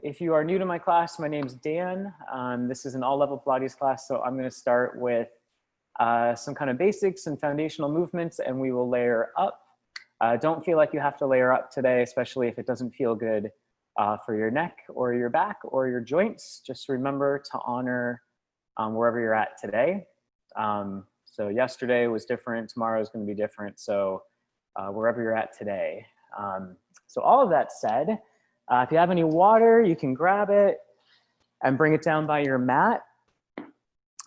If you are new to my class, my name's Dan. This is an all-level Pilates class, so I'm going to start with some kind of basics and foundational movements, and we will layer up. Don't feel like you have to layer up today, especially if it doesn't feel good for your neck or your back or your joints. Just remember to honor wherever you're at today. So yesterday was different, tomorrow is going to be different, so wherever you're at today. So all of that said, if you have any water, you can grab it and bring it down by your mat.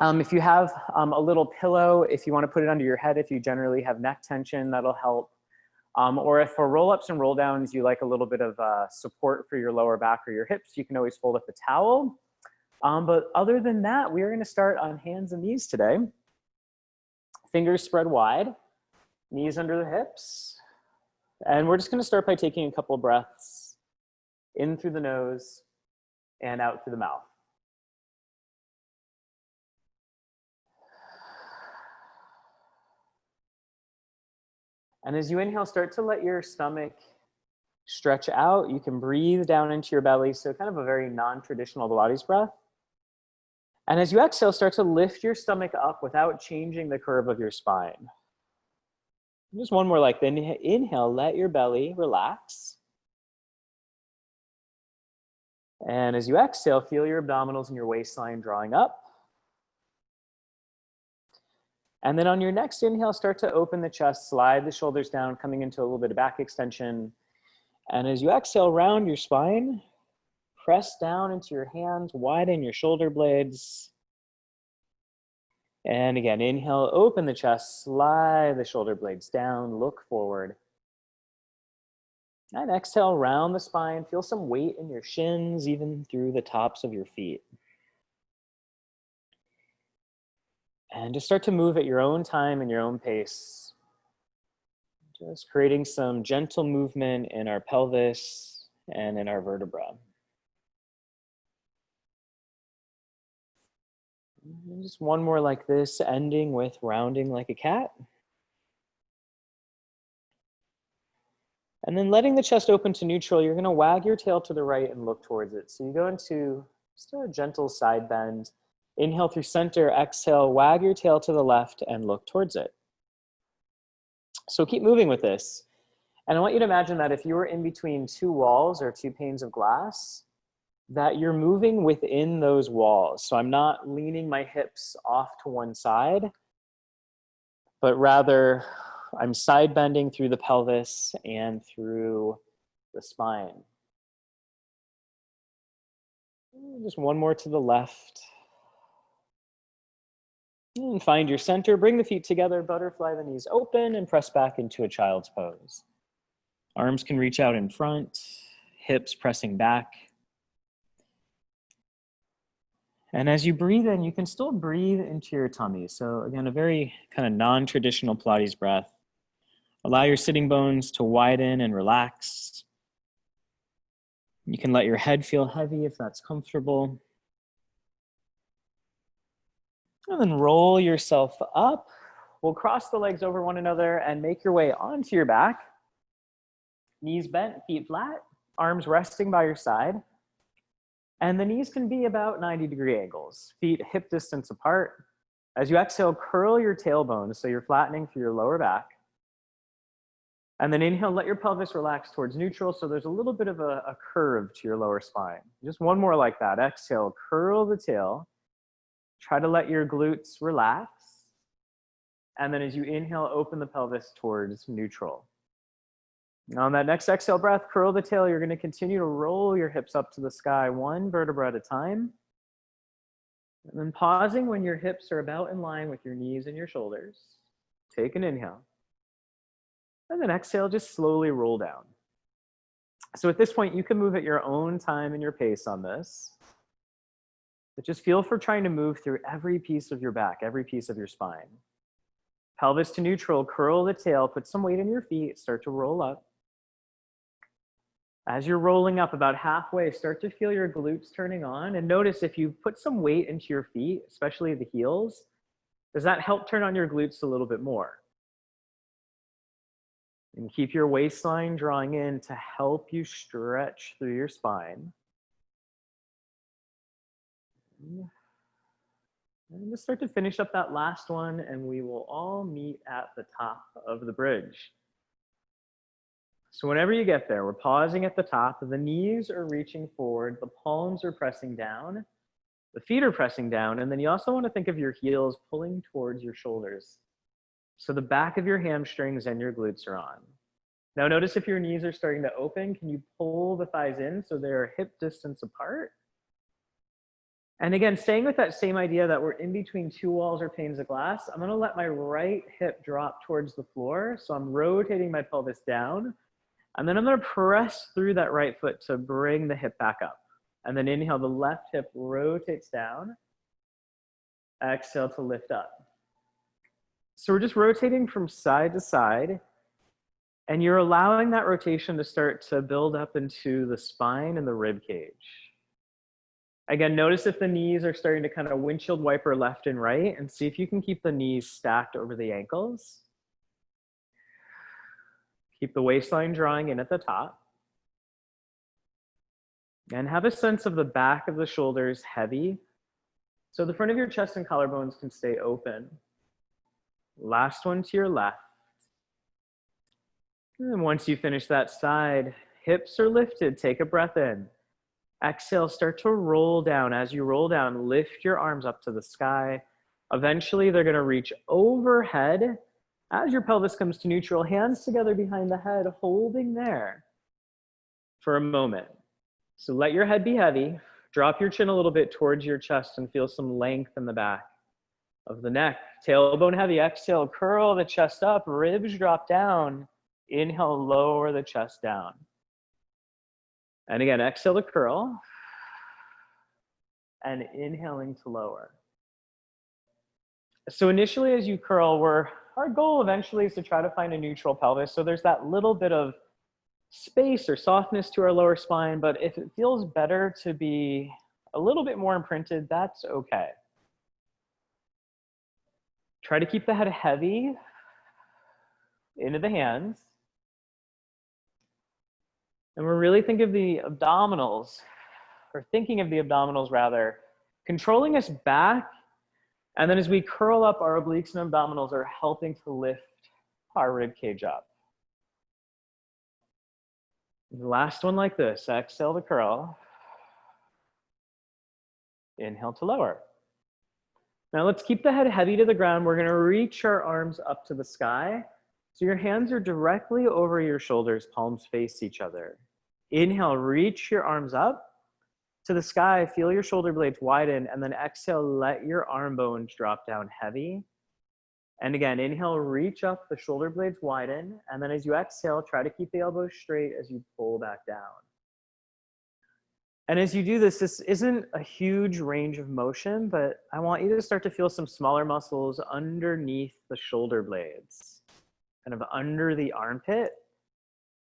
If you have a little pillow, if you want to put it under your head, if you generally have neck tension, that'll help. Or if for roll-ups and roll-downs, you like a little bit of support for your lower back or your hips, you can always fold up a towel. But other than that, we are going to start on hands and knees today. Fingers spread wide, knees under the hips. And we're just going to start by taking a couple of breaths in through the nose and out through the mouth. And as you inhale, start to let your stomach stretch out. You can breathe down into your belly, so kind of a very non-traditional Pilates breath. And as you exhale, start to lift your stomach up without changing the curve of your spine. Just one more like that. Inhale, let your belly relax. And as you exhale, feel your abdominals and your waistline drawing up. And then on your next inhale, start to open the chest, slide the shoulders down, coming into a little bit of back extension. And as you exhale, round your spine, press down into your hands, widen your shoulder blades. And again, inhale, open the chest, slide the shoulder blades down, look forward. And exhale, round the spine, feel some weight in your shins, even through the tops of your feet. And just start to move at your own time and your own pace. Just creating some gentle movement in our pelvis and in our vertebra. And just one more like this, ending with rounding like a cat. And then letting the chest open to neutral, you're going to wag your tail to the right and look towards it. So you go into just a gentle side bend. Inhale through center, exhale, wag your tail to the left and look towards it. So keep moving with this. And I want you to imagine that if you were in between two walls or two panes of glass, that you're moving within those walls. So I'm not leaning my hips off to one side, but rather I'm side bending through the pelvis and through the spine. Just one more to the left. And find your center, bring the feet together, butterfly the knees open, and press back into a child's pose. Arms can reach out in front, hips pressing back. And as you breathe in, you can still breathe into your tummy. So again, a very kind of non-traditional Pilates breath. Allow your sitting bones to widen and relax. You can let your head feel heavy if that's comfortable. And then roll yourself up. We'll cross the legs over one another and make your way onto your back. Knees bent, feet flat, arms resting by your side. And the knees can be about 90-degree angles, feet hip distance apart. As you exhale, curl your tailbone so you're flattening through your lower back. And then inhale, let your pelvis relax towards neutral so there's a little bit of a curve to your lower spine. Just one more like that. Exhale, curl the tail. Try to let your glutes relax. And then as you inhale, open the pelvis towards neutral. Now on that next exhale breath, curl the tail. You're going to continue to roll your hips up to the sky, one vertebra at a time. And then pausing when your hips are about in line with your knees and your shoulders. Take an inhale. And then exhale, just slowly roll down. So at this point, you can move at your own time and your pace on this. But just feel for trying to move through every piece of your back, every piece of your spine. Pelvis to neutral, curl the tail, put some weight in your feet, start to roll up. As you're rolling up about halfway, start to feel your glutes turning on. And notice if you put some weight into your feet, especially the heels, does that help turn on your glutes a little bit more? And keep your waistline drawing in to help you stretch through your spine. And just start to finish up that last one, and we will all meet at the top of the bridge. So whenever you get there, we're pausing at the top. The knees are reaching forward. The palms are pressing down. The feet are pressing down. And then you also want to think of your heels pulling towards your shoulders. So the back of your hamstrings and your glutes are on. Now notice if your knees are starting to open, can you pull the thighs in so they're hip distance apart? And again, staying with that same idea that we're in between two walls or panes of glass, I'm gonna let my right hip drop towards the floor. So I'm rotating my pelvis down. And then I'm gonna press through that right foot to bring the hip back up. And then inhale, the left hip rotates down. Exhale to lift up. So we're just rotating from side to side. And you're allowing that rotation to start to build up into the spine and the rib cage. Again, notice if the knees are starting to kind of windshield wiper left and right, and see if you can keep the knees stacked over the ankles. Keep the waistline drawing in at the top. And have a sense of the back of the shoulders heavy, so the front of your chest and collarbones can stay open. Last one to your left. And once you finish that side, hips are lifted, take a breath in. Exhale, start to roll down. As you roll down, lift your arms up to the sky. Eventually, they're gonna reach overhead. As your pelvis comes to neutral, hands together behind the head, holding there for a moment. So let your head be heavy. Drop your chin a little bit towards your chest and feel some length in the back of the neck. Tailbone heavy, exhale, curl the chest up, ribs drop down. Inhale, lower the chest down. And again, exhale to curl. And inhaling to lower. So initially as you curl, our goal eventually is to try to find a neutral pelvis. So there's that little bit of space or softness to our lower spine, but if it feels better to be a little bit more imprinted, that's okay. Try to keep the head heavy into the hands. And we're really thinking of the abdominals, or thinking of the abdominals rather, controlling us back. And then as we curl up, our obliques and abdominals are helping to lift our rib cage up. The last one like this, exhale to curl. Inhale to lower. Now let's keep the head heavy to the ground. We're gonna reach our arms up to the sky. So your hands are directly over your shoulders, palms face each other. Inhale, reach your arms up to the sky, feel your shoulder blades widen, and then exhale, let your arm bones drop down heavy. And again, inhale, reach up, the shoulder blades widen, and then as you exhale, try to keep the elbows straight as you pull back down. And as you do this, this isn't a huge range of motion, but I want you to start to feel some smaller muscles underneath the shoulder blades, kind of under the armpit.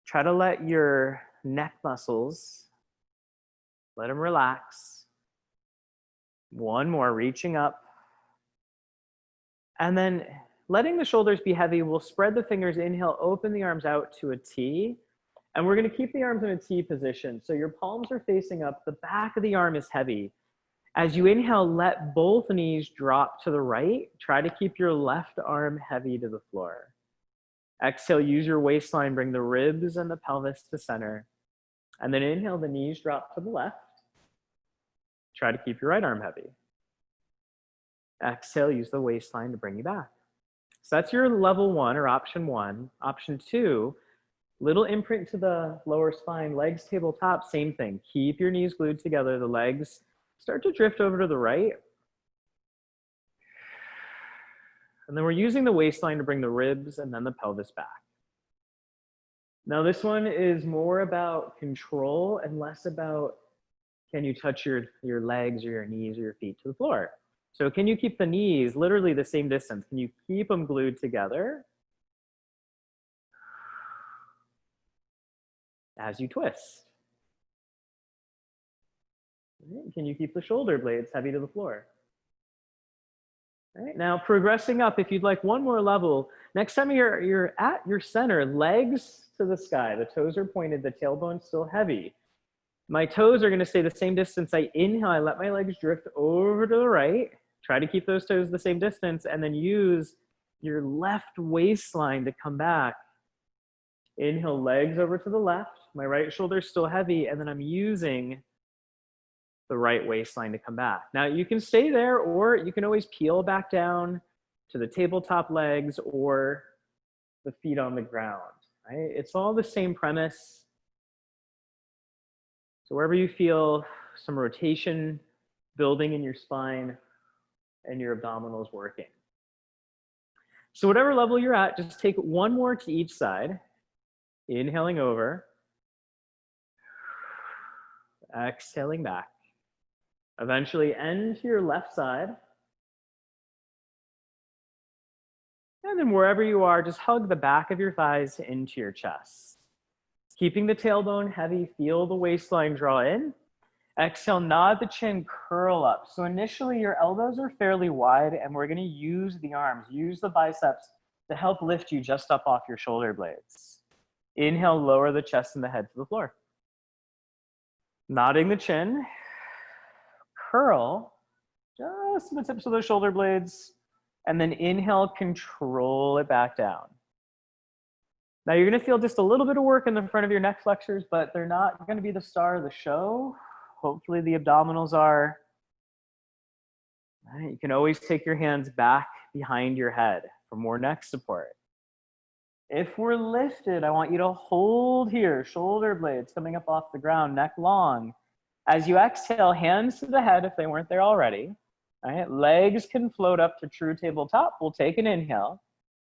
Try to let your neck muscles, let them relax. One more, reaching up. And then letting the shoulders be heavy, we'll spread the fingers, inhale, open the arms out to a T. And we're gonna keep the arms in a T position. So your palms are facing up, the back of the arm is heavy. As you inhale, let both knees drop to the right. Try to keep your left arm heavy to the floor. Exhale, use your waistline, bring the ribs and the pelvis to center. And then inhale, the knees drop to the left. Try to keep your right arm heavy. Exhale, use the waistline to bring you back. So that's your level one or option one. Option two, little imprint to the lower spine, legs tabletop, same thing. Keep your knees glued together, the legs start to drift over to the right. And then we're using the waistline to bring the ribs and then the pelvis back. Now this one is more about control and less about can you touch your legs or your knees or your feet to the floor. So can you keep the knees literally the same distance? Can you keep them glued together as you twist? Can you keep the shoulder blades heavy to the floor? All right, now progressing up, if you'd like one more level, next time you're at your center, legs to the sky, the toes are pointed, the tailbone's still heavy. My toes are gonna stay the same distance. I inhale, I let my legs drift over to the right. Try to keep those toes the same distance, and then use your left waistline to come back. Inhale, legs over to the left. My right shoulder's still heavy, and then I'm using the right waistline to come back. Now you can stay there, or you can always peel back down to the tabletop legs or the feet on the ground, right? It's all the same premise. So wherever you feel some rotation building in your spine and your abdominals working. So whatever level you're at, just take one more to each side. Inhaling over. Exhaling back. Eventually end to your left side. And then wherever you are, just hug the back of your thighs into your chest. Keeping the tailbone heavy, feel the waistline draw in. Exhale, nod the chin, curl up. So initially your elbows are fairly wide, and we're gonna use the arms, use the biceps to help lift you just up off your shoulder blades. Inhale, lower the chest and the head to the floor. Nodding the chin, curl just to the tips of the shoulder blades, and then inhale, control it back down. Now you're gonna feel just a little bit of work in the front of your neck flexors, but they're not gonna be the star of the show. Hopefully the abdominals are. All right, you can always take your hands back behind your head for more neck support. If we're lifted, I want you to hold here, shoulder blades coming up off the ground, neck long. As you exhale, hands to the head if they weren't there already. All right, legs can float up to true tabletop. We'll take an inhale.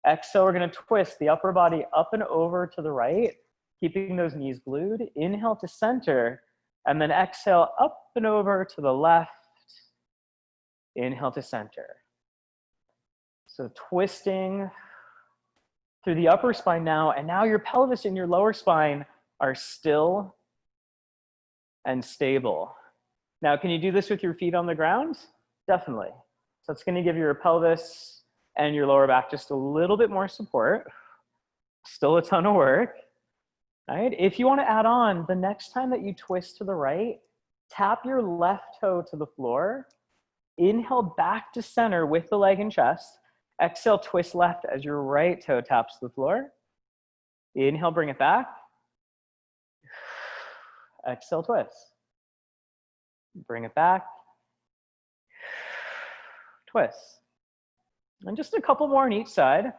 Exhale, we're gonna twist the upper body up and over to the right, keeping those knees glued. Inhale to center, and then exhale up and over to the left. Inhale to center. So twisting through the upper spine now, and now your pelvis and your lower spine are still and stable. Now, can you do this with your feet on the ground? Definitely. So it's gonna give your pelvis and your lower back just a little bit more support. Still a ton of work. All right, if you wanna add on, the next time that you twist to the right, tap your left toe to the floor, inhale back to center with the leg and chest, exhale, twist left as your right toe taps the floor. Inhale, bring it back. Exhale, twist. Bring it back. Twist. And just a couple more on each side.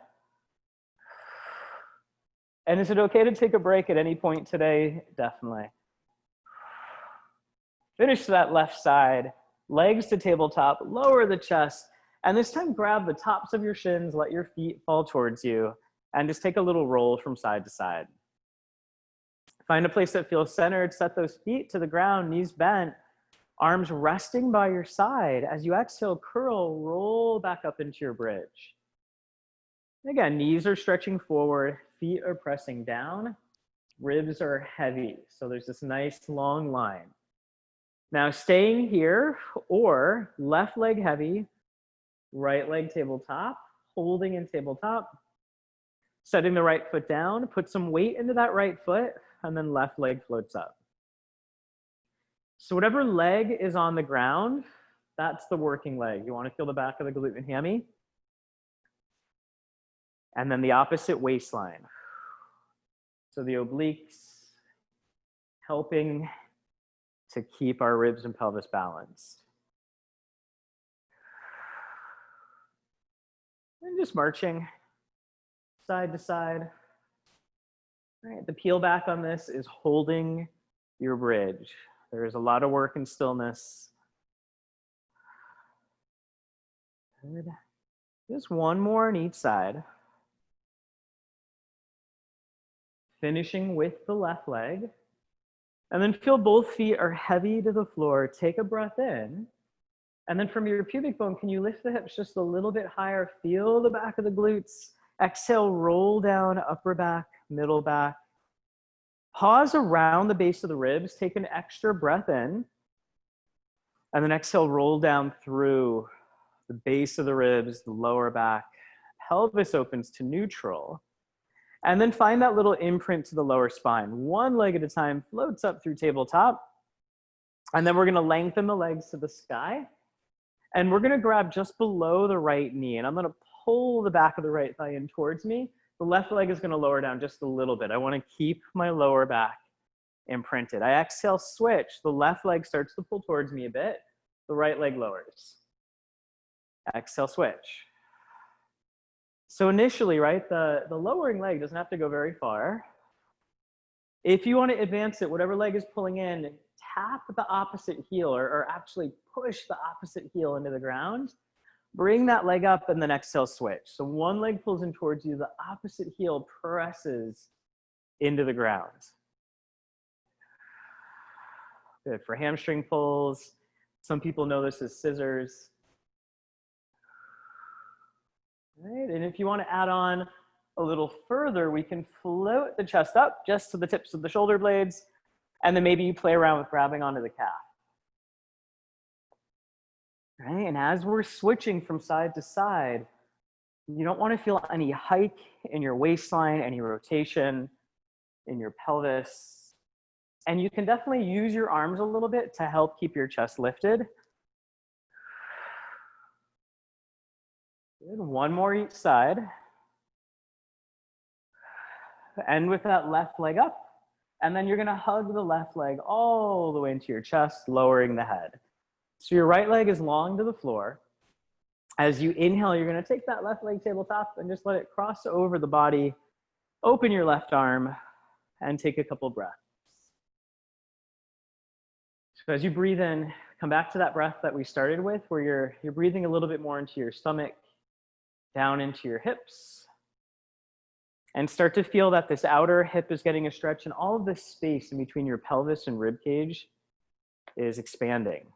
And is it okay to take a break at any point today? Definitely. Finish that left side, legs to tabletop, lower the chest, and this time grab the tops of your shins, let your feet fall towards you, and just take a little roll from side to side. Find a place that feels centered, set those feet to the ground, knees bent, arms resting by your side. As you exhale, curl, roll back up into your bridge. Again, knees are stretching forward, feet are pressing down, ribs are heavy. So there's this nice long line. Now staying here, or left leg heavy, right leg tabletop, holding in tabletop, setting the right foot down, put some weight into that right foot, and then left leg floats up. So whatever leg is on the ground, that's the working leg. You want to feel the back of the glute and hammy. And then the opposite waistline. So the obliques helping to keep our ribs and pelvis balanced. And just marching side to side. All right, the peel back on this is holding your bridge. There is a lot of work and stillness. Good. Just one more on each side. Finishing with the left leg. And then feel both feet are heavy to the floor. Take a breath in. And then from your pubic bone, can you lift the hips just a little bit higher? Feel the back of the glutes. Exhale, roll down, upper back, middle back. Pause around the base of the ribs. Take an extra breath in. And then exhale, roll down through the base of the ribs, the lower back. Pelvis opens to neutral. And then find that little imprint to the lower spine. One leg at a time, floats up through tabletop. And then we're gonna lengthen the legs to the sky. And we're gonna grab just below the right knee, and I'm gonna pull the back of the right thigh in towards me. The left leg is gonna lower down just a little bit. I wanna keep my lower back imprinted. I exhale, switch. The left leg starts to pull towards me a bit. The right leg lowers. Exhale, switch. So initially, right, the lowering leg doesn't have to go very far. If you want to advance it, whatever leg is pulling in, tap the opposite heel or actually push the opposite heel into the ground. Bring that leg up and then exhale, switch. So one leg pulls in towards you, the opposite heel presses into the ground. Good for hamstring pulls. Some people know this as scissors. Right, and if you want to add on a little further, we can float the chest up just to the tips of the shoulder blades, and then maybe you play around with grabbing onto the calf. Right, and as we're switching from side to side, you don't want to feel any hike in your waistline, any rotation in your pelvis. And you can definitely use your arms a little bit to help keep your chest lifted. Good. One more each side. End with that left leg up. And then you're going to hug the left leg all the way into your chest, lowering the head. So your right leg is long to the floor. As you inhale, you're going to take that left leg tabletop and just let it cross over the body. Open your left arm and take a couple breaths. So as you breathe in, come back to that breath that we started with, where you're breathing a little bit more into your stomach, down into your hips, and start to feel that this outer hip is getting a stretch, and all of this space in between your pelvis and rib cage is expanding.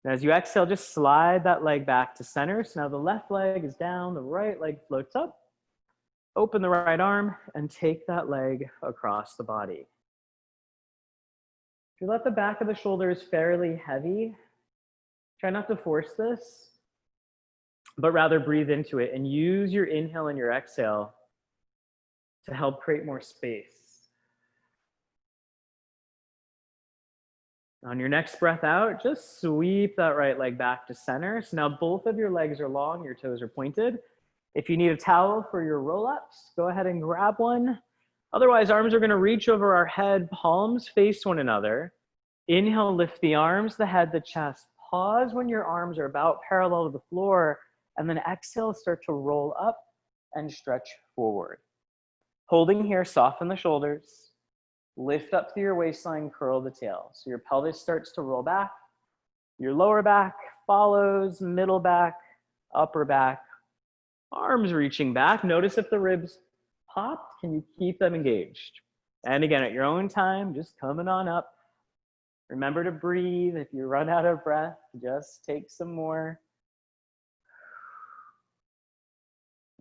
And as you exhale, just slide that leg back to center. So now the left leg is down, the right leg floats up. Open the right arm and take that leg across the body. If you let the back of the shoulders fairly heavy, try not to force this, but rather breathe into it and use your inhale and your exhale to help create more space. On your next breath out, just sweep that right leg back to center. So now both of your legs are long, your toes are pointed. If you need a towel for your roll-ups, go ahead and grab one. Otherwise, arms are going to reach over our head, palms face one another. Inhale, lift the arms, the head, the chest. Pause when your arms are about parallel to the floor, and then exhale, start to roll up and stretch forward. Holding here, soften the shoulders. Lift up through your waistline, curl the tail. So your pelvis starts to roll back. Your lower back follows, middle back, upper back. Arms reaching back. Notice if the ribs popped, can you keep them engaged? And again, at your own time, just coming on up. Remember to breathe. If you run out of breath, just take some more.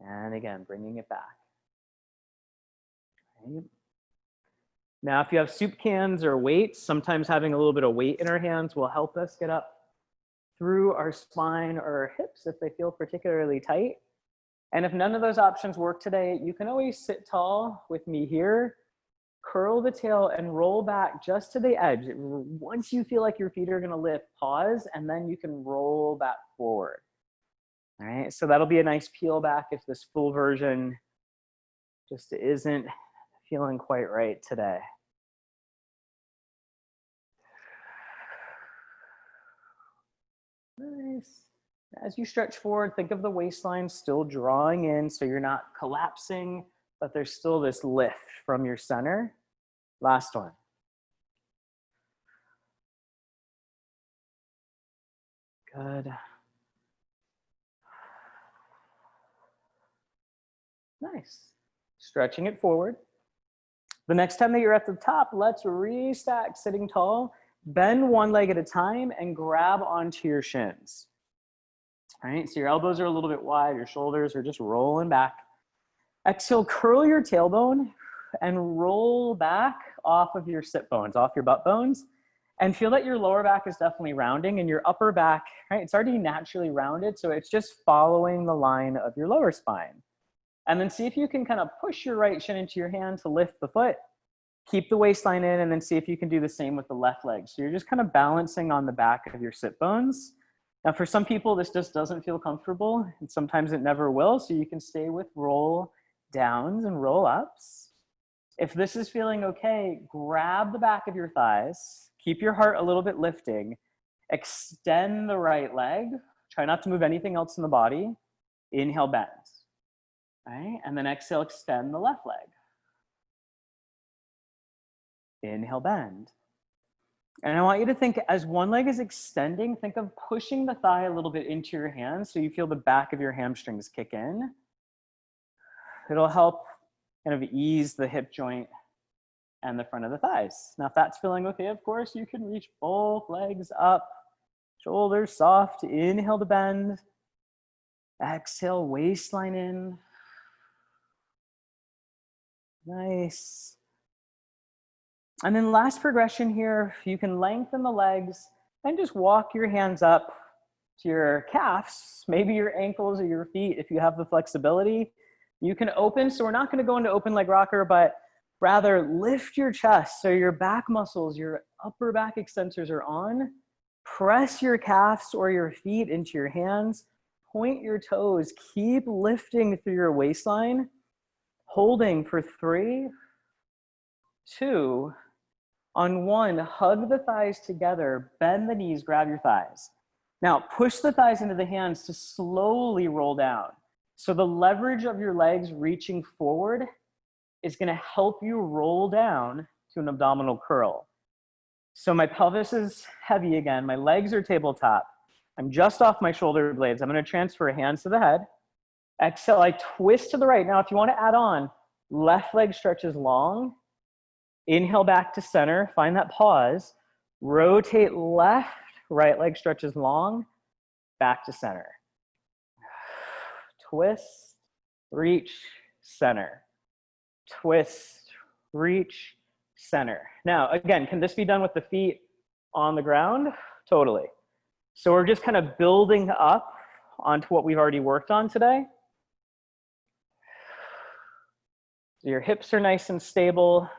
And again, bringing it back. Right. Now, if you have soup cans or weights, sometimes having a little bit of weight in our hands will help us get up through our spine or our hips if they feel particularly tight. And if none of those options work today, you can always sit tall with me here, curl the tail and roll back just to the edge. Once you feel like your feet are going to lift, pause, and then you can roll back forward. All right, so that'll be a nice peel back if this full version just isn't feeling quite right today. Nice. As you stretch forward, think of the waistline still drawing in so you're not collapsing, but there's still this lift from your center. Last one. Good. Nice. Stretching it forward. The next time that you're at the top, let's restack sitting tall. Bend one leg at a time and grab onto your shins. All right, so your elbows are a little bit wide, your shoulders are just rolling back. Exhale, curl your tailbone and roll back off of your sit bones, off your butt bones, and feel that your lower back is definitely rounding and your upper back, right, it's already naturally rounded, so it's just following the line of your lower spine. And then see if you can kind of push your right shin into your hand to lift the foot. Keep the waistline in and then see if you can do the same with the left leg. So you're just kind of balancing on the back of your sit bones. Now for some people, this just doesn't feel comfortable, and sometimes it never will. So you can stay with roll downs and roll ups. If this is feeling okay, grab the back of your thighs, keep your heart a little bit lifting, extend the right leg, try not to move anything else in the body. Inhale, bend, right? And then exhale, extend the left leg. Inhale, bend. And I want you to think as one leg is extending, think of pushing the thigh a little bit into your hands so you feel the back of your hamstrings kick in. It'll help kind of ease the hip joint and the front of the thighs. Now, if that's feeling okay, of course, you can reach both legs up, shoulders soft, inhale to bend, exhale, waistline in. Nice. And then last progression here, you can lengthen the legs and just walk your hands up to your calves, maybe your ankles or your feet if you have the flexibility. You can open, so we're not going to go into open leg rocker, but rather lift your chest so your back muscles, your upper back extensors are on. Press your calves or your feet into your hands. Point your toes. Keep lifting through your waistline. Holding for 3, 2, on 1, hug the thighs together, bend the knees, grab your thighs. Now push the thighs into the hands to slowly roll down. So the leverage of your legs reaching forward is gonna help you roll down to an abdominal curl. So my pelvis is heavy again, my legs are tabletop. I'm just off my shoulder blades. I'm gonna transfer hands to the head. Exhale, I twist to the right. Now if you wanna add on, left leg stretches long. Inhale back to center, find that pause. Rotate left, right leg stretches long, back to center. Twist, reach, center. Twist, reach, center. Now, again, can this be done with the feet on the ground? Totally. So we're just kind of building up onto what we've already worked on today. So your hips are nice and stable.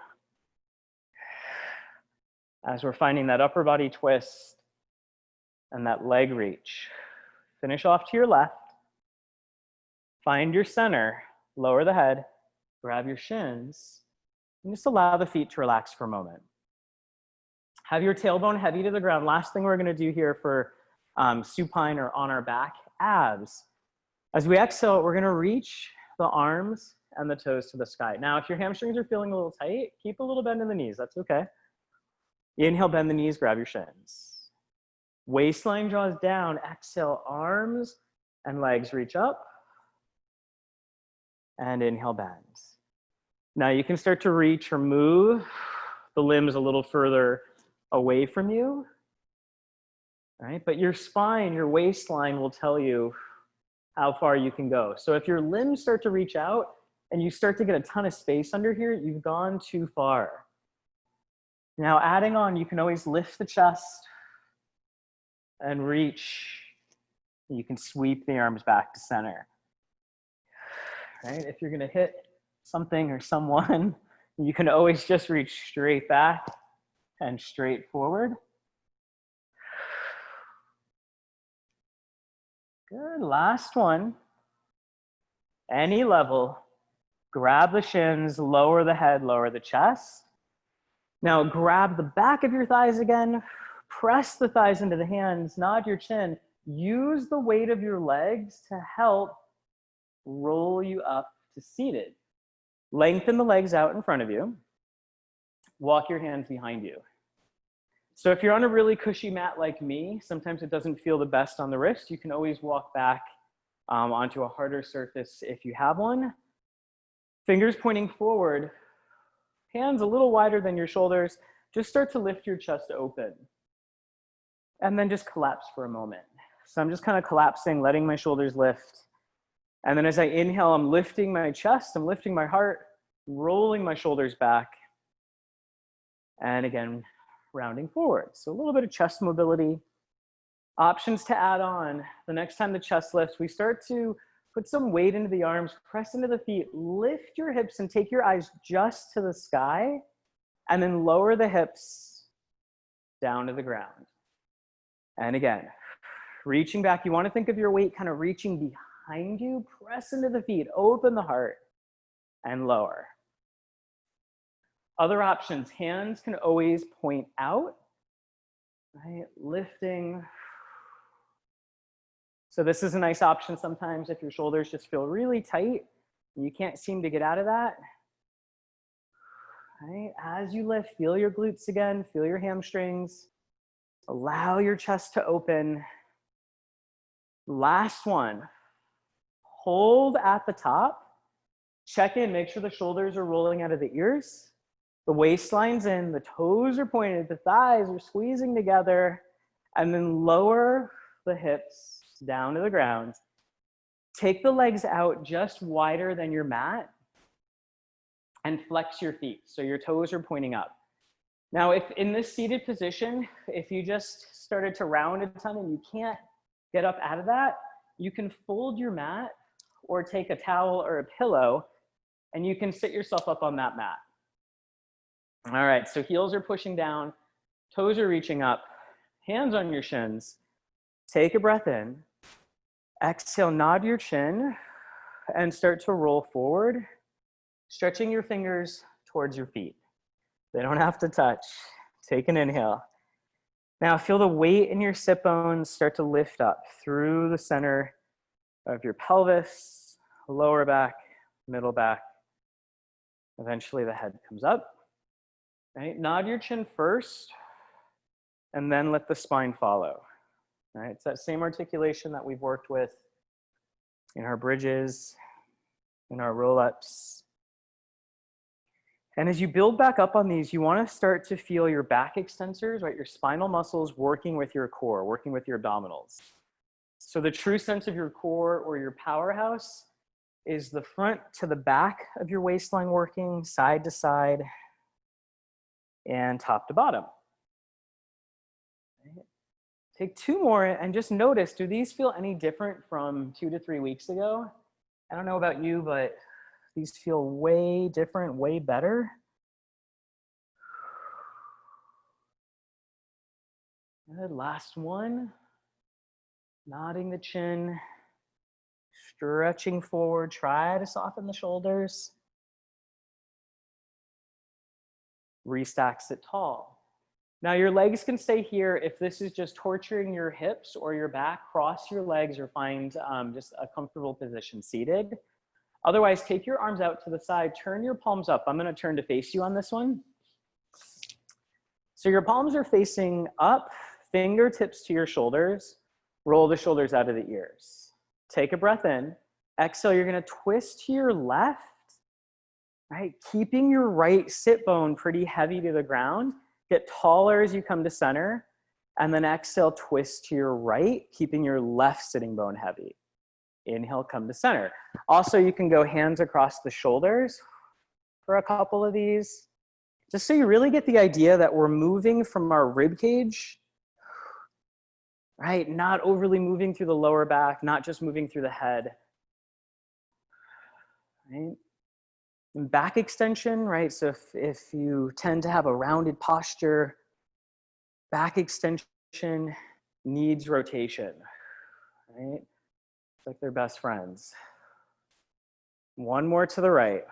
As we're finding that upper body twist and that leg reach. Finish off to your left. Find your center, lower the head, grab your shins, and just allow the feet to relax for a moment. Have your tailbone heavy to the ground. Last thing we're gonna do here for supine or on our back, abs. As we exhale, we're gonna reach the arms and the toes to the sky. Now, if your hamstrings are feeling a little tight, keep a little bend in the knees, that's okay. Inhale, bend the knees, grab your shins. Waistline draws down, exhale, arms and legs reach up. And inhale, bends. Now you can start to reach or move the limbs a little further away from you. All right? But your spine, your waistline will tell you how far you can go. So if your limbs start to reach out and you start to get a ton of space under here, you've gone too far. Now adding on, you can always lift the chest and reach. You can sweep the arms back to center. Right? If you're gonna hit something or someone, you can always just reach straight back and straight forward. Good, last one. Any level, grab the shins, lower the head, lower the chest. Now grab the back of your thighs again, press the thighs into the hands, nod your chin, use the weight of your legs to help roll you up to seated. Lengthen the legs out in front of you, walk your hands behind you. So if you're on a really cushy mat like me, sometimes it doesn't feel the best on the wrist, you can always walk back onto a harder surface if you have one. Fingers pointing forward, hands a little wider than your shoulders. Just start to lift your chest open. And then just collapse for a moment. So I'm just kind of collapsing, letting my shoulders lift. And then as I inhale, I'm lifting my chest, I'm lifting my heart, rolling my shoulders back. And again, rounding forward. So a little bit of chest mobility. Options to add on. The next time the chest lifts, we start to put some weight into the arms, press into the feet, lift your hips and take your eyes just to the sky. And then lower the hips down to the ground. And again, reaching back. You want to think of your weight kind of reaching behind you. Press into the feet, open the heart, and lower. Other options, hands can always point out, right? Lifting. So this is a nice option sometimes if your shoulders just feel really tight and you can't seem to get out of that. Right? As you lift, feel your glutes again, feel your hamstrings. Allow your chest to open. Last one. Hold at the top. Check in, make sure the shoulders are rolling out of the ears. The waistline's in, the toes are pointed, the thighs are squeezing together, and then lower the hips down to the ground. Take the legs out just wider than your mat and flex your feet so your toes are pointing up. Now, if in this seated position, if you just started to round a ton and you can't get up out of that, you can fold your mat or take a towel or a pillow and you can sit yourself up on that mat. All right, so heels are pushing down, toes are reaching up, hands on your shins. Take a breath in. Exhale, nod your chin and start to roll forward, stretching your fingers towards your feet. They don't have to touch. Take an inhale. Now feel the weight in your sit bones start to lift up through the center of your pelvis, lower back, middle back. Eventually the head comes up. Right? Nod your chin first, and then let the spine follow. Right? It's that same articulation that we've worked with in our bridges, in our roll-ups. And as you build back up on these, you want to start to feel your back extensors, right? Your spinal muscles working with your core, working with your abdominals. So the true sense of your core or your powerhouse is the front to the back of your waistline working, side to side, and top to bottom. Take two more and just notice, do these feel any different from 2 to 3 weeks ago? I don't know about you, but these feel way different, way better. Good, last one. Nodding the chin, stretching forward, try to soften the shoulders. Restack, sit tall. Now your legs can stay here. If this is just torturing your hips or your back, cross your legs or find just a comfortable position seated. Otherwise, take your arms out to the side, turn your palms up. I'm gonna turn to face you on this one. So your palms are facing up, fingertips to your shoulders, roll the shoulders out of the ears. Take a breath in, exhale, you're gonna twist to your left, right? Keeping your right sit bone pretty heavy to the ground. Get taller as you come to center, and then exhale, twist to your right, keeping your left sitting bone heavy. Inhale, come to center. Also, you can go hands across the shoulders for a couple of these, just so you really get the idea that we're moving from our rib cage, right? Not overly moving through the lower back, not just moving through the head, right? And back extension, right? So if you tend to have a rounded posture, back extension needs rotation, right? It's like they're best friends. One more to the right.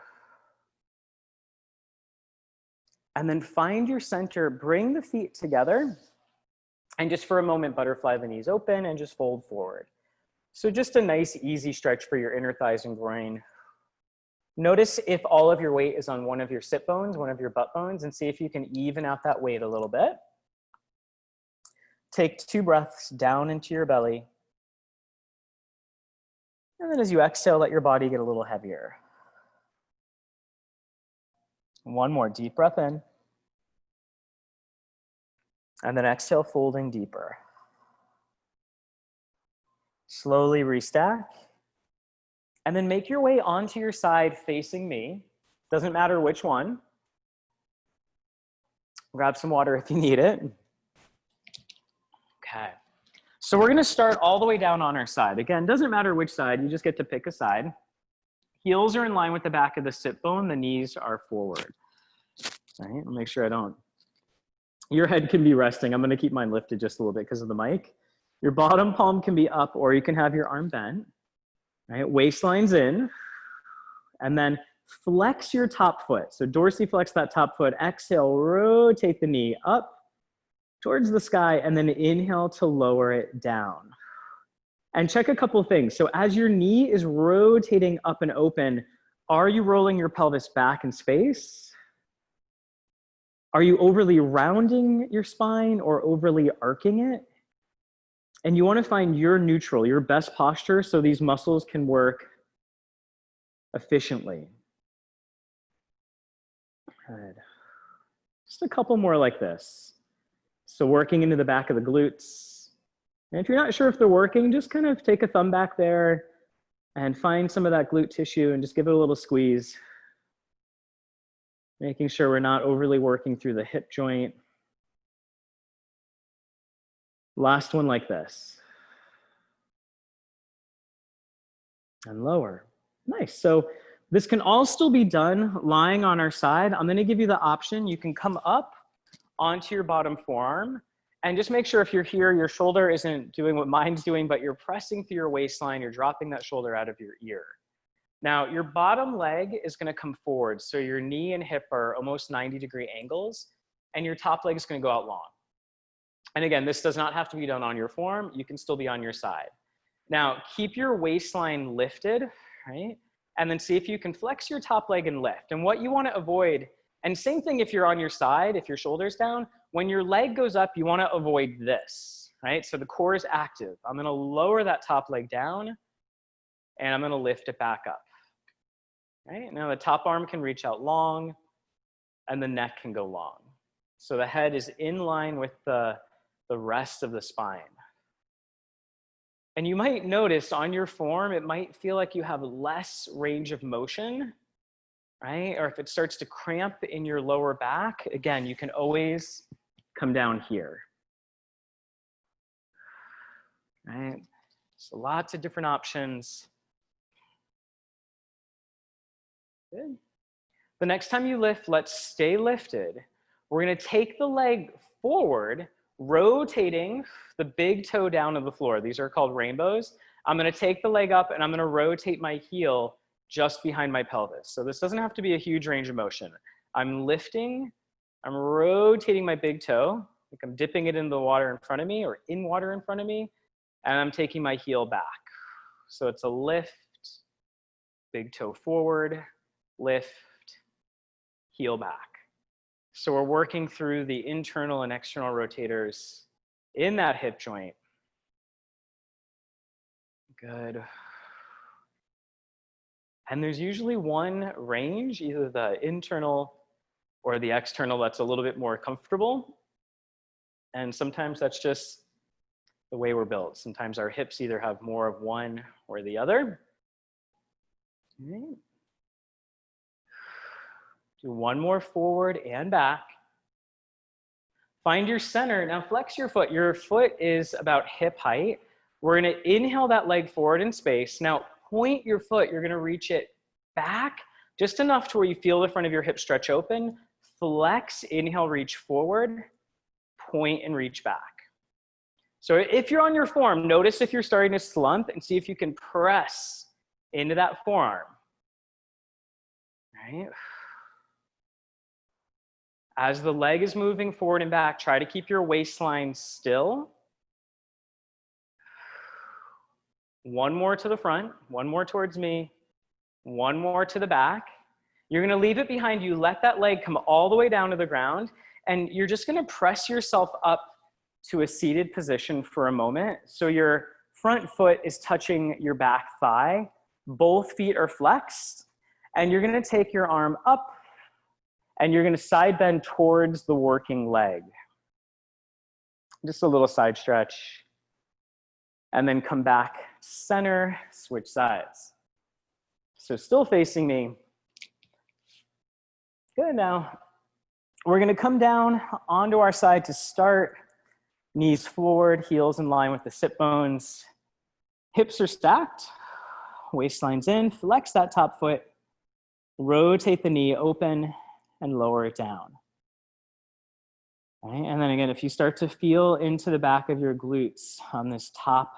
And then find your center, bring the feet together, and just for a moment, butterfly the knees open and just fold forward. So just a nice, easy stretch for your inner thighs and groin. Notice if all of your weight is on one of your sit bones, one of your butt bones, and see if you can even out that weight a little bit. Take 2 breaths down into your belly. And then as you exhale, let your body get a little heavier. One more deep breath in. And then exhale, folding deeper. Slowly restack. And then make your way onto your side facing me. Doesn't matter which one. Grab some water if you need it. Okay. So we're gonna start all the way down on our side. Again, doesn't matter which side, you just get to pick a side. Heels are in line with the back of the sit bone, the knees are forward. All right, I'll make sure I don't. Your head can be resting. I'm gonna keep mine lifted just a little bit because of the mic. Your bottom palm can be up, or you can have your arm bent. Right, waistline's in, and then flex your top foot. So dorsiflex that top foot. Exhale, rotate the knee up towards the sky, and then inhale to lower it down. And check a couple things. So as your knee is rotating up and open, are you rolling your pelvis back in space? Are you overly rounding your spine or overly arcing it? And you want to find your neutral, your best posture so these muscles can work efficiently. Good. Just a couple more like this. So working into the back of the glutes. And if you're not sure if they're working, just kind of take a thumb back there and find some of that glute tissue and just give it a little squeeze. Making sure we're not overly working through the hip joint. Last one like this. And lower. Nice. So this can all still be done lying on our side. I'm going to give you the option. You can come up onto your bottom forearm and just make sure if you're here, your shoulder isn't doing what mine's doing, but you're pressing through your waistline. You're dropping that shoulder out of your ear. Now, your bottom leg is going to come forward. So your knee and hip are almost 90-degree angles, and your top leg is going to go out long. And again, this does not have to be done on your forearm. You can still be on your side. Now, keep your waistline lifted, right? And then see if you can flex your top leg and lift. And what you want to avoid, and same thing if you're on your side, if your shoulder's down, when your leg goes up, you want to avoid this, right? So the core is active. I'm going to lower that top leg down, and I'm going to lift it back up. Right? Now the top arm can reach out long, and the neck can go long. So the head is in line with the rest of the spine. And you might notice on your form, it might feel like you have less range of motion, right? Or if it starts to cramp in your lower back, again, you can always come down here. Right? So lots of different options. Good. The next time you lift, let's stay lifted. We're going to take the leg forward, rotating the big toe down to the floor. These are called rainbows. I'm going to take the leg up and I'm going to rotate my heel just behind my pelvis. So this doesn't have to be a huge range of motion. I'm lifting, I'm rotating my big toe, like I'm dipping it in the water in front of me or in water in front of me, and I'm taking my heel back. So it's a lift, big toe forward, lift, heel back. So we're working through the internal and external rotators in that hip joint. Good. And there's usually one range, either the internal or the external, that's a little bit more comfortable. And sometimes that's just the way we're built. Sometimes our hips either have more of one or the other. All right. Do one more forward and back. Find your center. Now flex your foot. Your foot is about hip height. We're going to inhale that leg forward in space. Now point your foot. You're going to reach it back just enough to where you feel the front of your hip stretch open. Flex, inhale, reach forward, point and reach back. So if you're on your form, notice if you're starting to slump and see if you can press into that forearm. All right. As the leg is moving forward and back, try to keep your waistline still. One more to the front, one more towards me, one more to the back. You're gonna leave it behind you, let that leg come all the way down to the ground, and you're just gonna press yourself up to a seated position for a moment. So your front foot is touching your back thigh, both feet are flexed, and you're gonna take your arm up and you're going to side bend towards the working leg. Just a little side stretch. And then come back center, switch sides. So still facing me. Good. Now we're going to come down onto our side to start. Knees forward, heels in line with the sit bones. Hips are stacked. Waistline's in. Flex that top foot. Rotate the knee open and lower it down. Right? And then again, if you start to feel into the back of your glutes on this top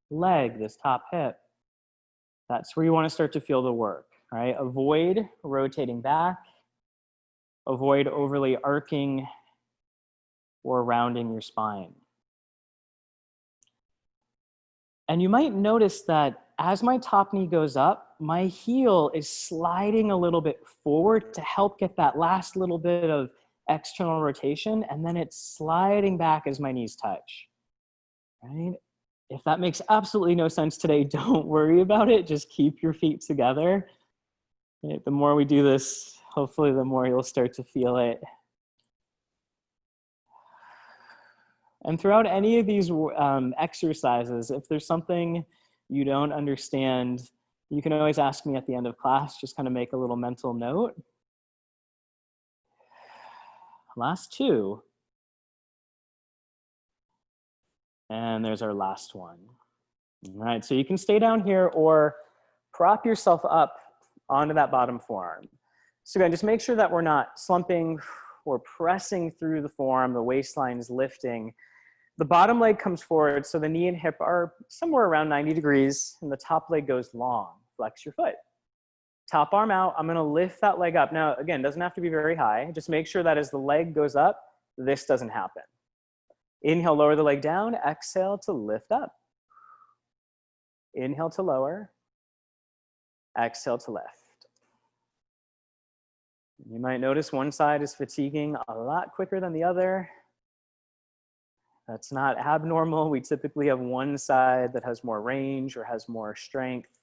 leg, this top hip, that's where you want to start to feel the work, right? Avoid rotating back, avoid overly arcing or rounding your spine. And you might notice that as my top knee goes up, my heel is sliding a little bit forward to help get that last little bit of external rotation, and then it's sliding back as my knees touch, right? If that makes absolutely no sense today, don't worry about it. Just keep your feet together. Right? The more we do this, hopefully the more you'll start to feel it. And throughout any of these exercises, if there's something you don't understand, you can always ask me at the end of class, just kind of make a little mental note. Last two. And there's our last one. All right, so you can stay down here or prop yourself up onto that bottom forearm. So again, just make sure that we're not slumping or pressing through the forearm, the waistline is lifting. The bottom leg comes forward, so the knee and hip are somewhere around 90 degrees, and the top leg goes long. Flex your foot. Top arm out, I'm gonna lift that leg up. Now, again, doesn't have to be very high. Just make sure that as the leg goes up, this doesn't happen. Inhale, lower the leg down. Exhale to lift up. Inhale to lower. Exhale to lift. You might notice one side is fatiguing a lot quicker than the other. That's not abnormal. We typically have one side that has more range or has more strength.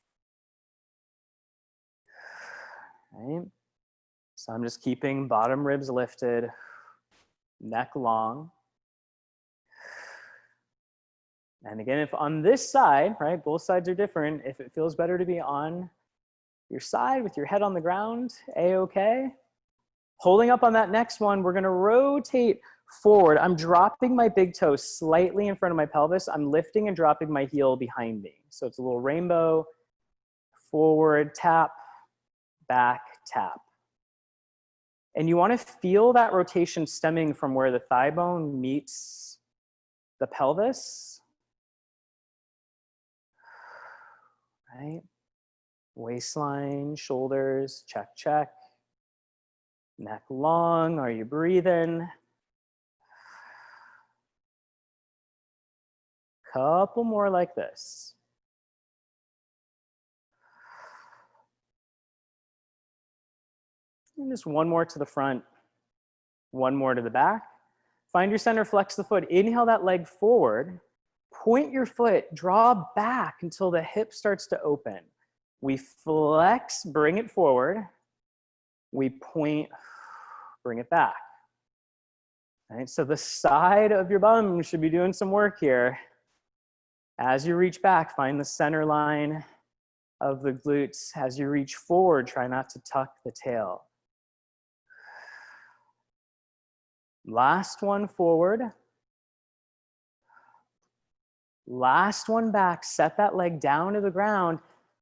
Right? So I'm just keeping bottom ribs lifted, neck long. And again, if on this side, right, both sides are different, if it feels better to be on your side with your head on the ground, A-okay. Holding up on that next one, we're gonna rotate forward. I'm dropping my big toe slightly in front of my pelvis. I'm lifting and dropping my heel behind me. So it's a little rainbow, forward, tap, back, tap. And you wanna feel that rotation stemming from where the thigh bone meets the pelvis. Right? Waistline, shoulders, check, check. Neck long, are you breathing? Couple more like this. And just one more to the front, one more to the back. Find your center, flex the foot. Inhale that leg forward. Point your foot, draw back until the hip starts to open. We flex, bring it forward. We point, bring it back. All right, so the side of your bum should be doing some work here. As you reach back, find the center line of the glutes. As you reach forward, try not to tuck the tail. Last one forward. Last one back, set that leg down to the ground.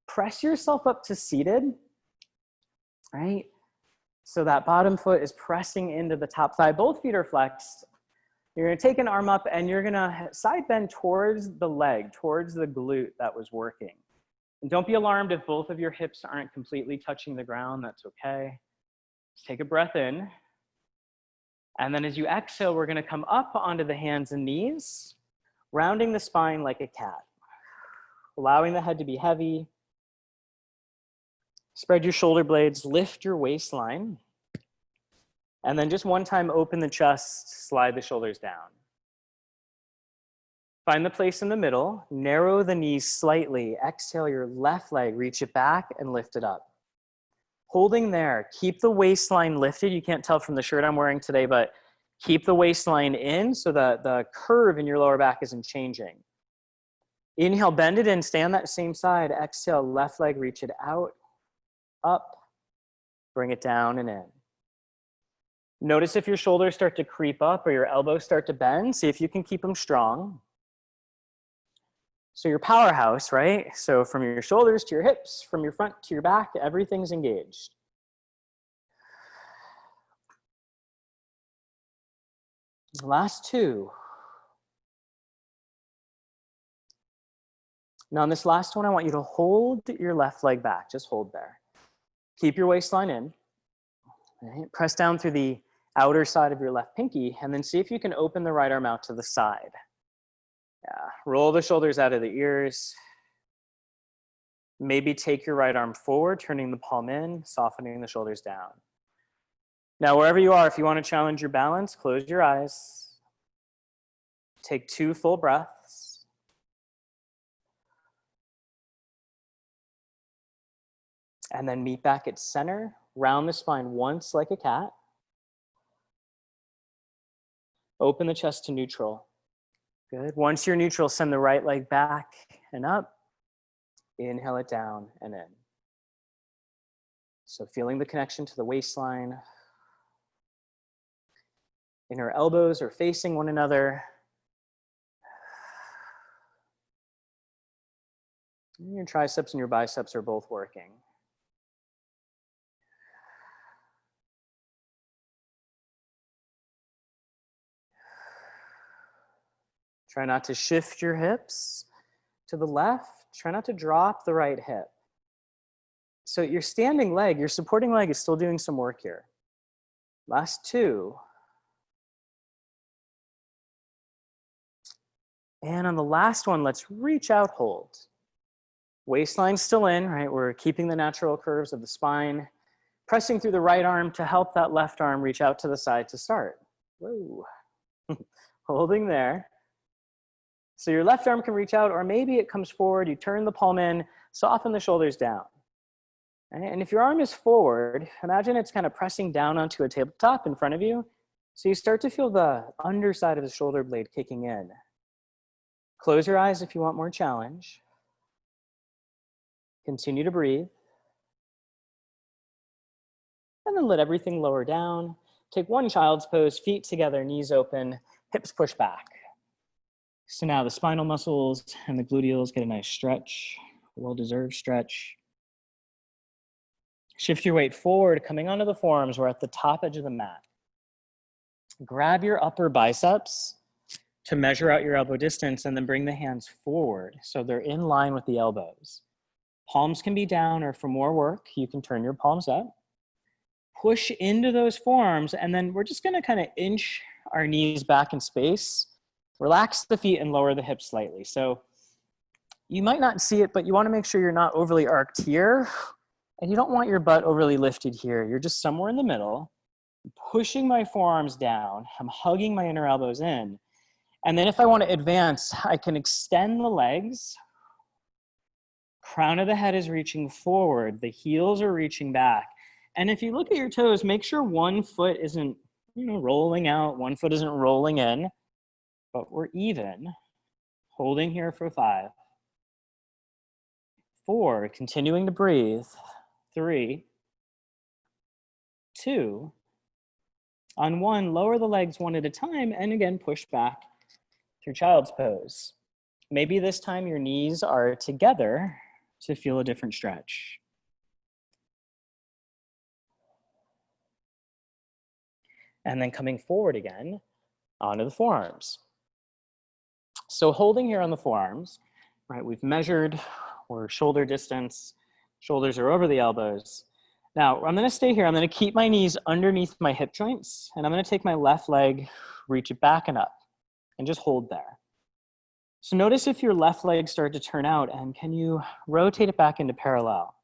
Press yourself up to seated, right? So that bottom foot is pressing into the top thigh. Both feet are flexed. You're gonna take an arm up and you're gonna side bend towards the leg, towards the glute that was working. And don't be alarmed if both of your hips aren't completely touching the ground, that's okay. Just take a breath in. And then as you exhale, we're gonna come up onto the hands and knees, rounding the spine like a cat. Allowing the head to be heavy. Spread your shoulder blades, lift your waistline. And then just one time, open the chest, slide the shoulders down. Find the place in the middle, narrow the knees slightly. Exhale your left leg, reach it back and lift it up. Holding there, keep the waistline lifted. You can't tell from the shirt I'm wearing today, but keep the waistline in so that the curve in your lower back isn't changing. Inhale, bend it in, stay on that same side. Exhale, left leg, reach it out, up, bring it down and in. Notice if your shoulders start to creep up or your elbows start to bend. See if you can keep them strong. So your powerhouse, right? So from your shoulders to your hips, from your front to your back, everything's engaged. Last two. Now on this last one, I want you to hold your left leg back. Just hold there. Keep your waistline in. Right? Press down through the outer side of your left pinky, and then see if you can open the right arm out to the side. Yeah. Roll the shoulders out of the ears. Maybe take your right arm forward, turning the palm in, softening the shoulders down. Now, wherever you are, if you want to challenge your balance, close your eyes. Take 2 full breaths. And then meet back at center. Round the spine once like a cat. Open the chest to neutral. Good. Once you're neutral, send the right leg back and up. Inhale it down and in. So feeling the connection to the waistline. Inner elbows are facing one another. And your triceps and your biceps are both working. Try not to shift your hips to the left. Try not to drop the right hip. So your standing leg, your supporting leg is still doing some work here. Last two. And on the last one, let's reach out, hold. Waistline still in, right? We're keeping the natural curves of the spine. Pressing through the right arm to help that left arm reach out to the side to start. Whoa. Holding there. So your left arm can reach out, or maybe it comes forward, you turn the palm in, soften the shoulders down. And if your arm is forward, imagine it's kind of pressing down onto a tabletop in front of you. So you start to feel the underside of the shoulder blade kicking in. Close your eyes if you want more challenge. Continue to breathe. And then let everything lower down. Take one child's pose, feet together, knees open, hips push back. So now the spinal muscles and the gluteals get a nice stretch, well-deserved stretch. Shift your weight forward, coming onto the forearms. We're at the top edge of the mat. Grab your upper biceps to measure out your elbow distance, and then bring the hands forward so they're in line with the elbows. Palms can be down, or for more work, you can turn your palms up. Push into those forearms, and then we're just gonna kind of inch our knees back in space. Relax the feet and lower the hips slightly. So you might not see it, but you wanna make sure you're not overly arched here, and you don't want your butt overly lifted here. You're just somewhere in the middle. I'm pushing my forearms down. I'm hugging my inner elbows in. And then if I want to advance, I can extend the legs. Crown of the head is reaching forward. The heels are reaching back. And if you look at your toes, make sure one foot isn't, rolling out. One foot isn't rolling in, but we're even. Holding here for 5. 4, continuing to breathe. 3, 2. On 1, lower the legs one at a time, and again, push back through child's pose. Maybe this time your knees are together to feel a different stretch. And then coming forward again, onto the forearms. So holding here on the forearms, right, we've measured, we're shoulder distance, shoulders are over the elbows. Now, I'm gonna stay here, I'm gonna keep my knees underneath my hip joints, and I'm gonna take my left leg, reach it back and up, and just hold there. So notice if your left leg started to turn out, and can you rotate it back into parallel?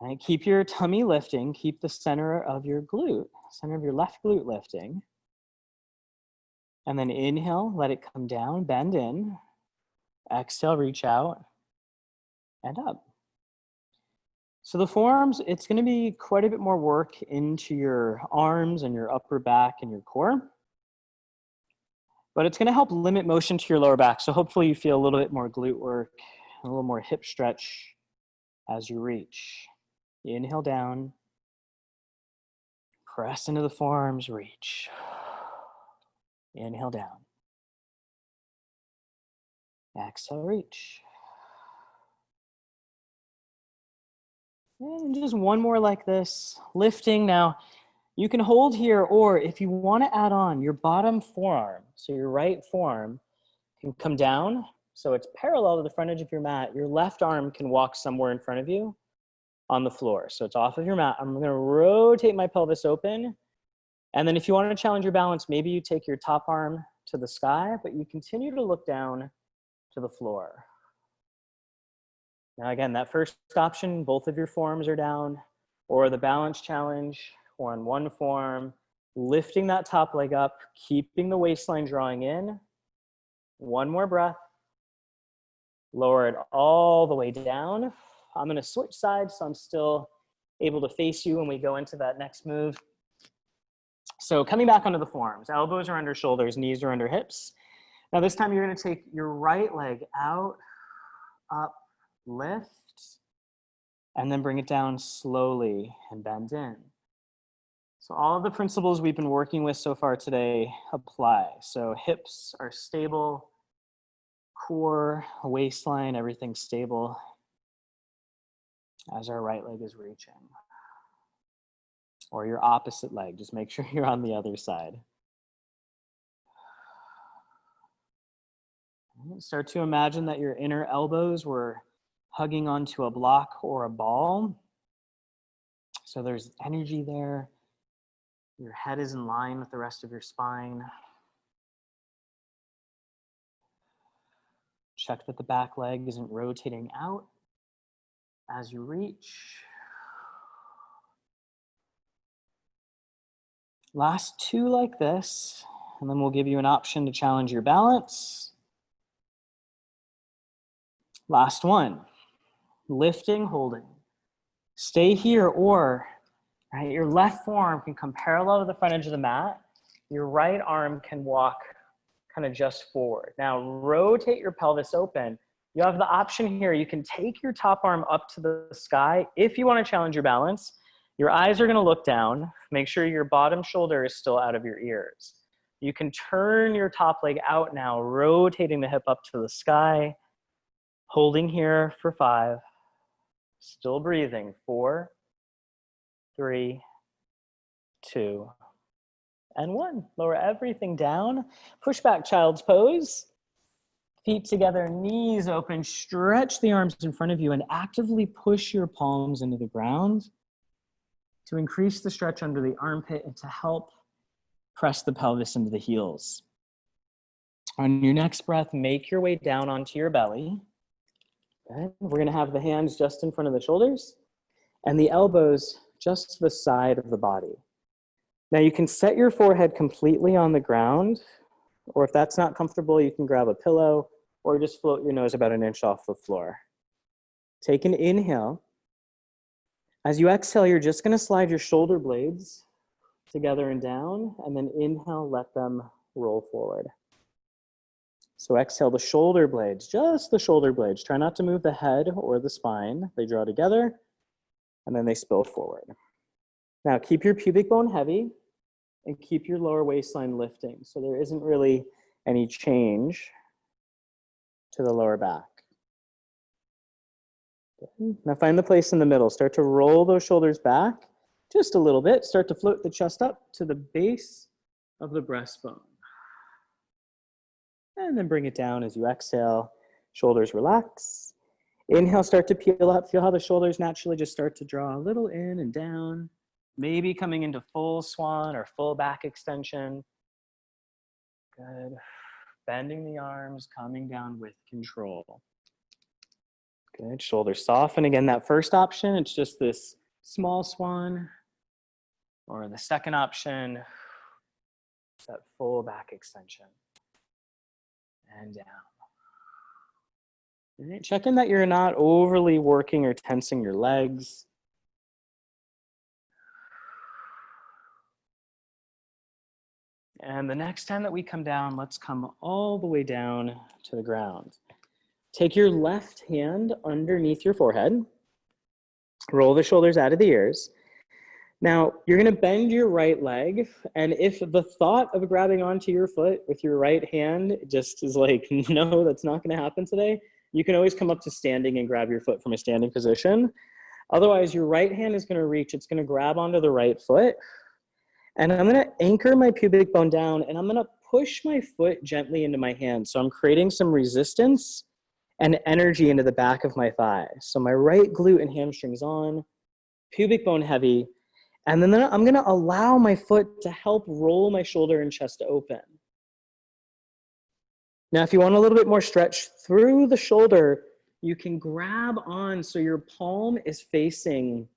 Right, keep your tummy lifting, keep the center of your glute, center of your left glute lifting. And then inhale, let it come down, bend in. Exhale, reach out and up. So the forearms, it's gonna be quite a bit more work into your arms and your upper back and your core. But it's gonna help limit motion to your lower back. So hopefully you feel a little bit more glute work, a little more hip stretch as you reach. Inhale down, press into the forearms, reach. Inhale down. Exhale, reach. And just one more like this, lifting. Now, You can hold here, or if you want to add on your bottom forearm, so your right forearm can come down, so it's parallel to the front edge of your mat. Your left arm can walk somewhere in front of you on the floor. So it's off of your mat. I'm going to rotate my pelvis open. And then if you want to challenge your balance, maybe you take your top arm to the sky, but you continue to look down to the floor. Now again, that first option, both of your forearms are down, or the balance challenge, or on one form, lifting that top leg up, keeping the waistline drawing in. One more breath. Lower it all the way down. I'm going to switch sides so I'm still able to face you when we go into that next move. So coming back onto the forearms, elbows are under shoulders, knees are under hips. Now this time you're going to take your right leg out, up, lift, and then bring it down slowly and bend in. So all of the principles we've been working with so far today apply. So hips are stable, core, waistline, everything's stable as our right leg is reaching. Or your opposite leg, just make sure you're on the other side. Start to imagine that your inner elbows were hugging onto a block or a ball. So there's energy there. Your head is in line with the rest of your spine. Check that the back leg isn't rotating out as you reach. Last two like this, and then we'll give you an option to challenge your balance. Last one, lifting, holding. Stay here, or right, your left forearm can come parallel to the front edge of the mat. Your right arm can walk kind of just forward. Now rotate your pelvis open. You have the option here. You can take your top arm up to the sky if you want to challenge your balance. Your eyes are going to look down. Make sure your bottom shoulder is still out of your ears. You can turn your top leg out now, rotating the hip up to the sky. Holding here for 5. Still breathing. 4, 3, 2, and 1. Lower everything down. Push back child's pose. Feet together, knees open. Stretch the arms in front of you and actively push your palms into the ground to increase the stretch under the armpit and to help press the pelvis into the heels. On your next breath, make your way down onto your belly. Good. We're going to have the hands just in front of the shoulders and the elbows just to the side of the body. Now you can set your forehead completely on the ground, or if that's not comfortable, you can grab a pillow or just float your nose about an inch off the floor. Take an inhale. As you exhale, you're just going to slide your shoulder blades together and down, and then inhale, let them roll forward. So exhale the shoulder blades, just the shoulder blades. Try not to move the head or the spine. They draw together, and then they spill forward. Now keep your pubic bone heavy and keep your lower waistline lifting. So there isn't really any change to the lower back. Good. Now find the place in the middle. Start to roll those shoulders back just a little bit. Start to float the chest up to the base of the breastbone. And then bring it down as you exhale. Shoulders relax. Inhale, start to peel up. Feel how the shoulders naturally just start to draw a little in and down. Maybe coming into full swan or full back extension. Good. Bending the arms, coming down with control. Good. Shoulders soften. Again, that first option, it's just this small swan. Or the second option, it's that full back extension. And down. All right, check in that you're not overly working or tensing your legs. And the next time that we come down, let's come all the way down to the ground. Take your left hand underneath your forehead. Roll the shoulders out of the ears. Now, you're going to bend your right leg, and if the thought of grabbing onto your foot with your right hand just is like, no, that's not going to happen today, you can always come up to standing and grab your foot from a standing position. Otherwise, your right hand is going to reach, it's going to grab onto the right foot, And I'm gonna anchor my pubic bone down and I'm gonna push my foot gently into my hand. So I'm creating some resistance and energy into the back of my thigh. So my right glute and hamstrings on, pubic bone heavy, and then I'm gonna allow my foot to help roll my shoulder and chest open. Now, if you want a little bit more stretch through the shoulder, you can grab on so your palm is facing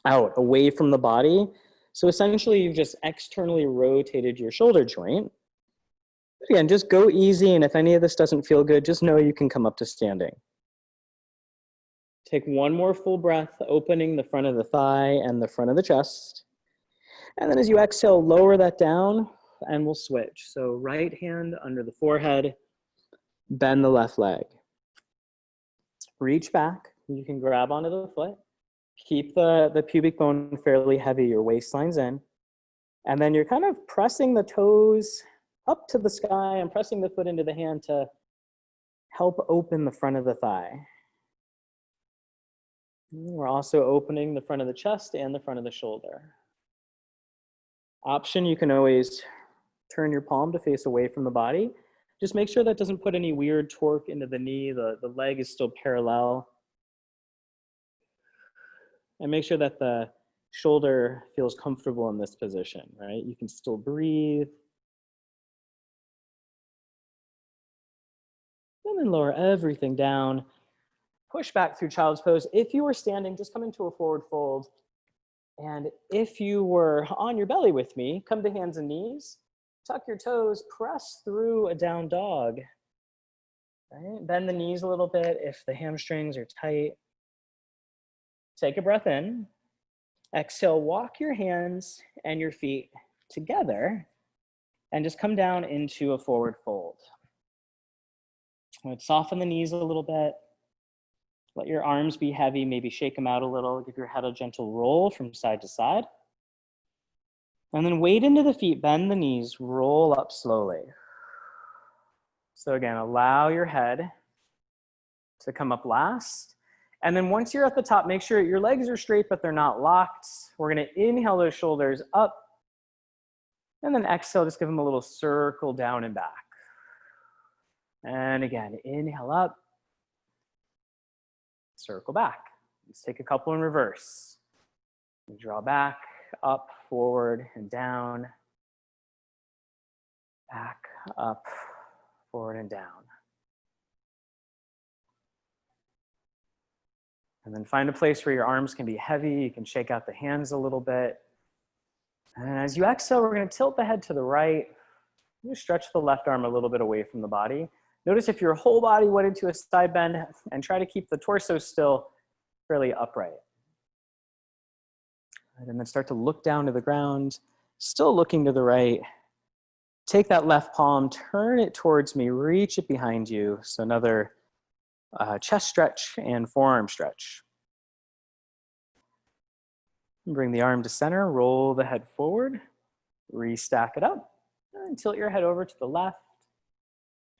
out, away from the body. So essentially, you've just externally rotated your shoulder joint. But again, just go easy, and if any of this doesn't feel good, just know you can come up to standing. Take one more full breath, opening the front of the thigh and the front of the chest. And then as you exhale, lower that down, and we'll switch. So right hand under the forehead, bend the left leg. Reach back, you can grab onto the foot. Keep the pubic bone fairly heavy, your waistline's in. And then you're kind of pressing the toes up to the sky and pressing the foot into the hand to help open the front of the thigh. We're also opening the front of the chest and the front of the shoulder. Option, you can always turn your palm to face away from the body. Just make sure that doesn't put any weird torque into the knee. The leg is still parallel. And make sure that the shoulder feels comfortable in this position, right? You can still breathe. And then lower everything down. Push back through child's pose. If you were standing, just come into a forward fold. And if you were on your belly with me, come to hands and knees. Tuck your toes, press through a down dog. Right? Bend the knees a little bit if the hamstrings are tight. Take a breath in. Exhale, walk your hands and your feet together and just come down into a forward fold. Soften the knees a little bit. Let your arms be heavy, maybe shake them out a little. Give your head a gentle roll from side to side. And then weight into the feet, bend the knees, roll up slowly. So again, allow your head to come up last. And then once you're at the top, make sure your legs are straight, but they're not locked. We're gonna inhale those shoulders up. And then exhale, just give them a little circle down and back. And again, inhale up, circle back. Let's take a couple in reverse. Draw back, up, forward, and down. Back, up, forward, and down. And then find a place where your arms can be heavy. You can shake out the hands a little bit. And as you exhale, we're going to tilt the head to the right. You stretch the left arm a little bit away from the body. Notice if your whole body went into a side bend, and try to keep the torso still fairly upright. And then start to look down to the ground, still looking to the right. Take that left palm, turn it towards me, reach it behind you. So another chest stretch and forearm stretch. Bring the arm to center, roll the head forward, restack it up, and tilt your head over to the left.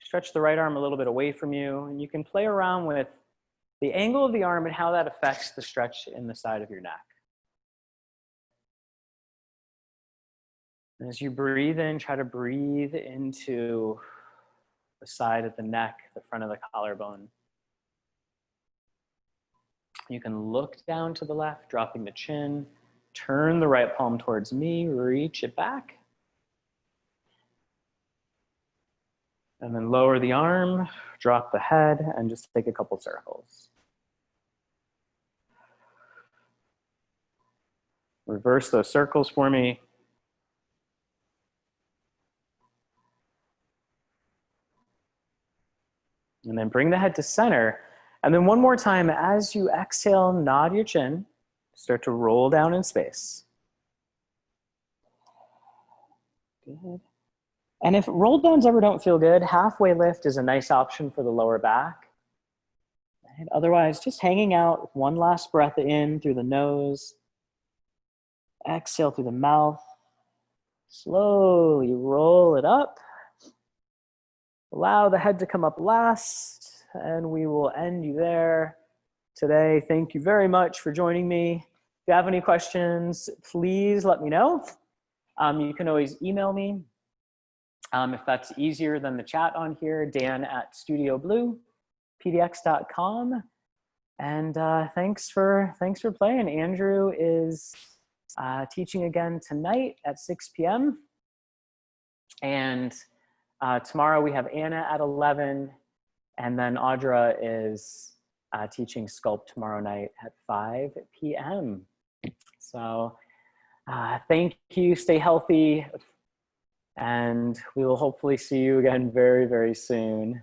Stretch the right arm a little bit away from you, and you can play around with the angle of the arm and how that affects the stretch in the side of your neck. And as you breathe in, try to breathe into the side of the neck, the front of the collarbone. You can look down to the left, dropping the chin. Turn the right palm towards me, reach it back. And then lower the arm, drop the head, and just take a couple circles. Reverse those circles for me. And then bring the head to center. And then one more time, as you exhale, nod your chin. Start to roll down in space. Good. And if roll downs ever don't feel good, halfway lift is a nice option for the lower back. And otherwise, just hanging out, one last breath in through the nose. Exhale through the mouth. Slowly roll it up. Allow the head to come up last, and we will end you there today. Thank you very much for joining me. If you have any questions, please let me know. You can always email me if that's easier than the chat on here, dan@studiobluepdx.com. And thanks for playing. Andrew is teaching again tonight at 6 p.m. And tomorrow we have Anna at 11. And then Audra is teaching Sculpt tomorrow night at 5 p.m. So thank you, stay healthy, and we will hopefully see you again very, very soon.